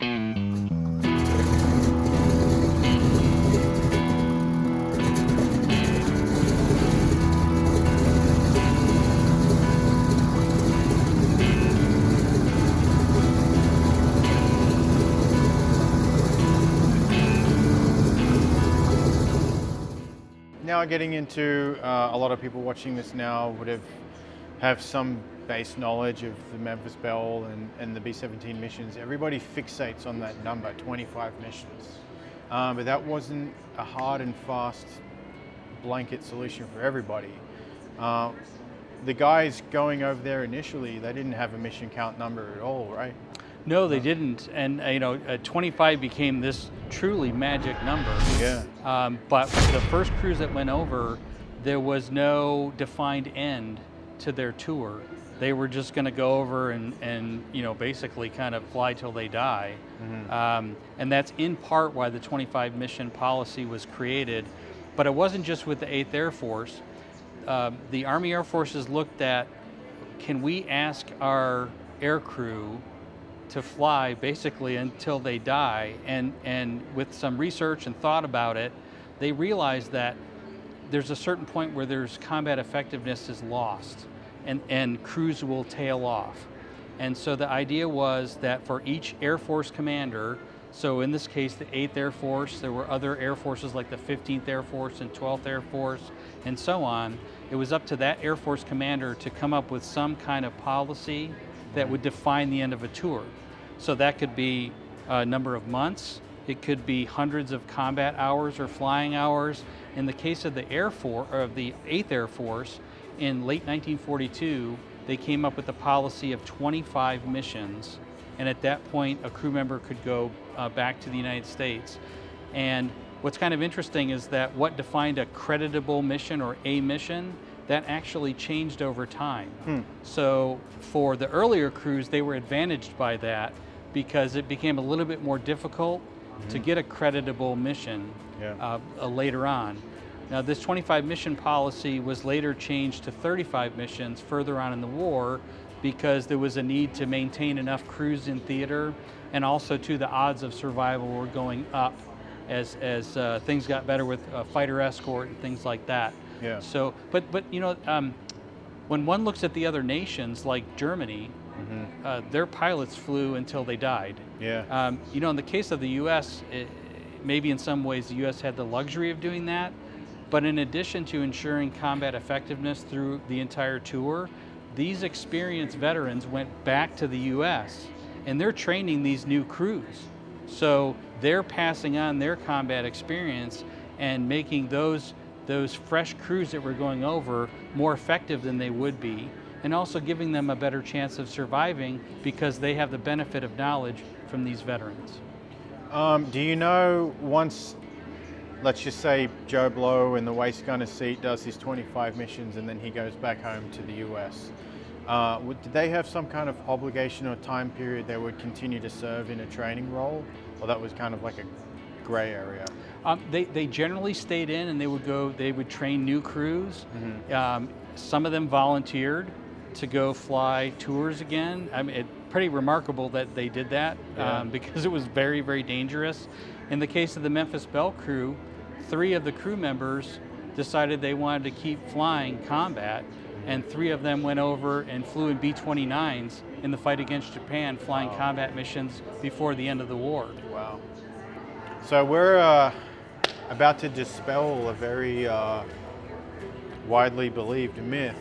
Now getting into a lot of people watching this now would have some base knowledge of the Memphis Belle and the B-17 missions. Everybody fixates on that number, 25 missions. But that wasn't a hard and fast blanket solution for everybody. The guys going over there initially, they didn't have a mission count number at all, right? No, they didn't, and 25 became this truly magic number. Yeah. But the first cruise that went over, there was no defined end to their tour. They were just going to go over and basically kind of fly till they die. Mm-hmm. And that's in part why the 25 mission policy was created. But it wasn't just with the 8th Air Force. The Army Air Forces looked at, can we ask our air crew to fly basically until they die, and with some research and thought about it, they realized that there's a certain point where there's combat effectiveness is lost and crews will tail off. And so the idea was that for each Air Force commander, so in this case the 8th Air Force, there were other Air Forces like the 15th Air Force and 12th Air Force and so on, it was up to that Air Force commander to come up with some kind of policy that would define the end of a tour. So that could be a number of months, it could be hundreds of combat hours or flying hours. In the case of the Air Force, or the 8th Air Force, in late 1942, they came up with a policy of 25 missions, and at that point a crew member could go back to the United States. And what's kind of interesting is that what defined a creditable mission or a mission, that actually changed over time. So for the earlier crews, they were advantaged by that because it became a little bit more difficult to get a creditable mission later on. Now this 25 mission policy was later changed to 35 missions further on in the war because there was a need to maintain enough crews in theater, and also too the odds of survival were going up as things got better with fighter escort and things like that. Yeah. So, but when one looks at the other nations like Germany, their pilots flew until they died. Yeah. In the case of the U.S., maybe in some ways the U.S. had the luxury of doing that, but in addition to ensuring combat effectiveness through the entire tour, these experienced veterans went back to the U.S. and they're training these new crews. So they're passing on their combat experience and making those fresh crews that were going over more effective than they would be, and also giving them a better chance of surviving because they have the benefit of knowledge from these veterans. Do you know, once, let's just say Joe Blow in the waist gunner seat does his 25 missions and then he goes back home to the US, did they have some kind of obligation or time period they would continue to serve in a training role, or that was kind of like a gray area? They generally stayed in and they would train new crews. Some of them volunteered to go fly tours again. I mean, it's pretty remarkable that they did that because it was very, very dangerous. In the case of the Memphis Belle crew, 3 of the crew members decided they wanted to keep flying combat, and 3 of them went over and flew in B-29s in the fight against Japan, flying combat missions before the end of the war. Wow. So we're about to dispel a very widely believed myth.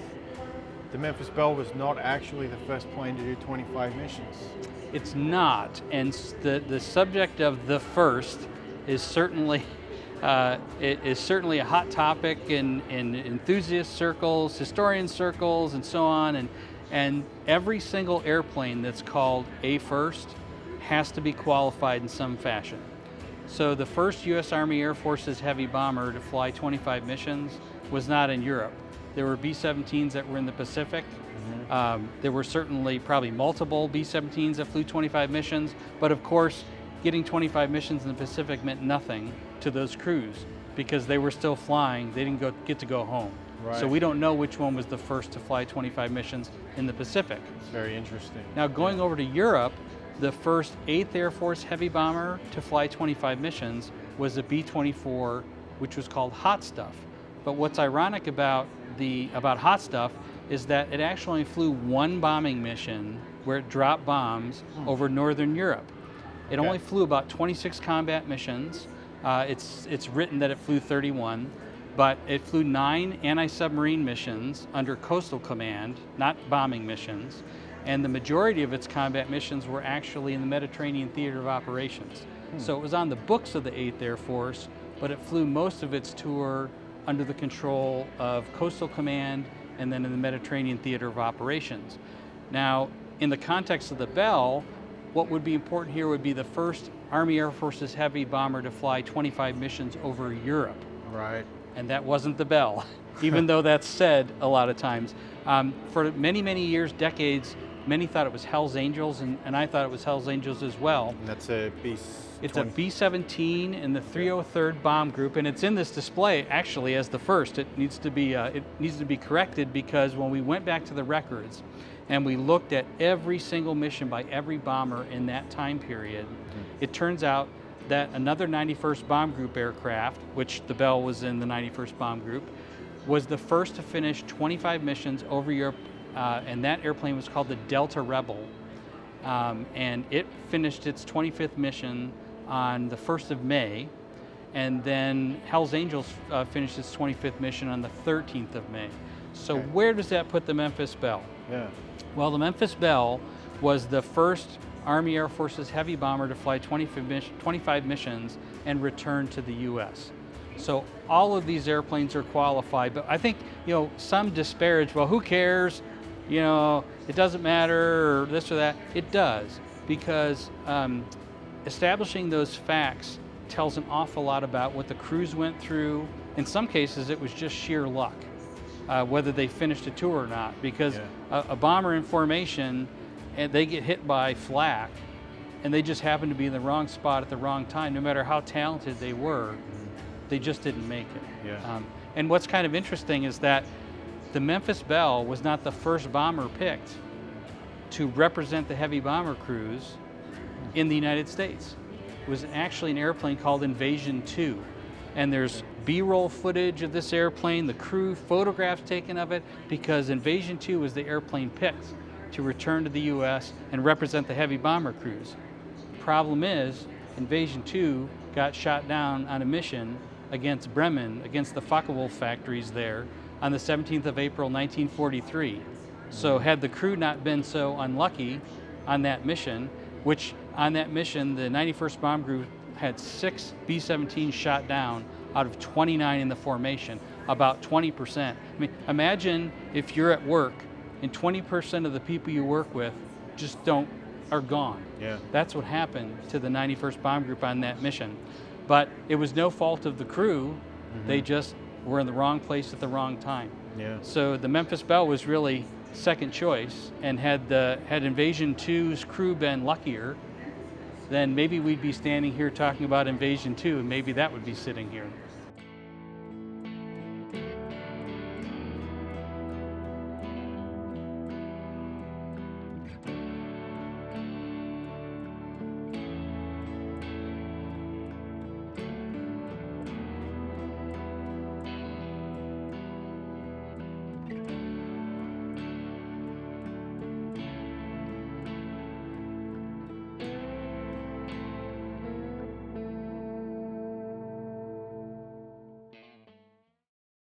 The Memphis Belle was not actually the first plane to do 25 missions. It's not, and the subject of the first is certainly a hot topic in enthusiast circles, historian circles, and so on. And every single airplane that's called a first has to be qualified in some fashion. So the first U.S. Army Air Forces heavy bomber to fly 25 missions was not in Europe. There were B-17s that were in the Pacific. There were certainly probably multiple B-17s that flew 25 missions, but of course, getting 25 missions in the Pacific meant nothing to those crews because they were still flying. They didn't get to go home. Right. So we don't know which one was the first to fly 25 missions in the Pacific. It's very interesting. Now going over to Europe, the first 8th Air Force heavy bomber to fly 25 missions was a B-24, which was called Hot Stuff. But what's ironic about Hot Stuff is that it actually flew one bombing mission where it dropped bombs over Northern Europe. It only flew about 26 combat missions. It's written that it flew 31, but it flew 9 anti-submarine missions under Coastal Command, not bombing missions, and the majority of its combat missions were actually in the Mediterranean Theater of Operations. So it was on the books of the 8th Air Force, but it flew most of its tour under the control of Coastal Command and then in the Mediterranean Theater of Operations. Now, in the context of the Bell, what would be important here would be the first Army Air Forces heavy bomber to fly 25 missions over Europe. Right. And that wasn't the Bell, even though that's said a lot of times. For many, many years, decades, many thought it was Hell's Angels, and I thought it was Hell's Angels as well. And that's a It's a B-17 in the 303rd Bomb Group, and it's in this display actually as the first. It needs to be corrected because when we went back to the records and we looked at every single mission by every bomber in that time period, it turns out that another 91st Bomb Group aircraft, which the Bell was in the 91st Bomb Group, was the first to finish 25 missions over Europe, and that airplane was called the Delta Rebel. And it finished its 25th mission on the 1st of May, and then Hell's Angels finished its 25th mission on the 13th of May. So where does that put the Memphis Bell? Yeah. Well, the Memphis Bell was the first Army Air Forces heavy bomber to fly 25 missions and return to the U.S. So all of these airplanes are qualified, but I think, some disparage, well, who cares? It doesn't matter, or this or that. It does, because establishing those facts tells an awful lot about what the crews went through. In some cases, it was just sheer luck, whether they finished a tour or not, because a bomber in formation, and they get hit by flak, and they just happen to be in the wrong spot at the wrong time. No matter how talented they were, they just didn't make it. Yeah. And what's kind of interesting is that the Memphis Bell was not the first bomber picked to represent the heavy bomber crews in the United States. It was actually an airplane called Invasion 2. And there's B-roll footage of this airplane, the crew photographs taken of it, because Invasion 2 was the airplane picked to return to the US and represent the heavy bomber crews. Problem is, Invasion 2 got shot down on a mission against Bremen, against the Focke-Wulf factories there, on the 17th of April, 1943. So had the crew not been so unlucky on that mission, which on that mission, the 91st Bomb Group had 6 B-17s shot down out of 29 in the formation, about 20%. I mean, imagine if you're at work and 20% of the people you work with just are gone. Yeah. That's what happened to the 91st Bomb Group on that mission. But it was no fault of the crew. They just were in the wrong place at the wrong time. Yeah. So the Memphis Bell was really second choice, and had Invasion 2's crew been luckier, then maybe we'd be standing here talking about Invasion 2, and maybe that would be sitting here.